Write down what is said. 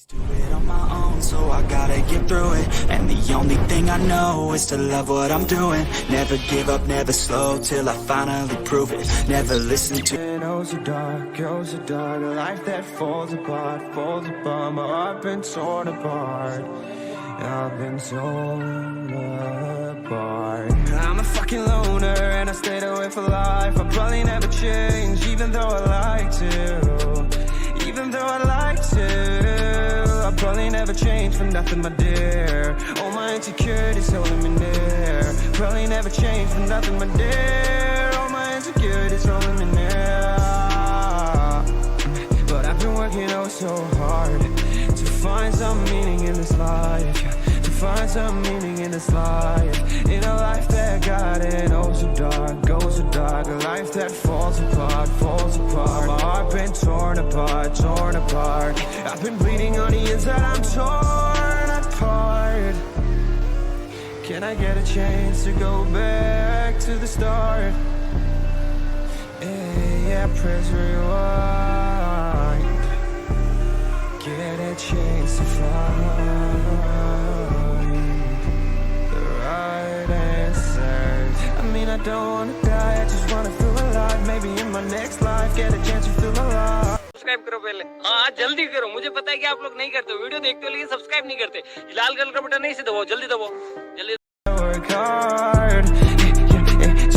Do it on my own, so I gotta get through it. And the only thing I know is to love what I'm doing. Never give up, never slow, till I finally prove it. Never listen to Goes so dark, goes so dark. A life that falls apart, falls apart. My heart been torn apart. I've been torn apart. I'm a fucking loner and I stayed away for life. I'll probably never change, even though I like to. Even though I like to, I'll probably never change for nothing, my dear. All my insecurities holding me near. Probably never change for nothing, my dear. All my insecurities holding me near. But I've been working oh so hard to find some meaning in this life. To find some meaning in this life. In a life that got it oh so dark, goes so dark. A life that falls apart, falls apart. My heart been torn apart, torn apart. I've been bleeding on the inside, I'm torn apart. Can I get a chance to go back to the start? Yeah, press rewind. Get a chance to find the right answers. I mean, I don't wanna die, I just wanna feel alive. Maybe in my next life, get a chance to feel alive. Subscribe करो पहले, हाँ जल्दी करो। मुझे पता है कि आप लोग नहीं करते, वीडियो देखते हो लेकिन सब्सक्राइब नहीं करते। लाल कलर का बटन नहीं से दबाओ, जल्दी दबाओ, जल्दी। Work hard.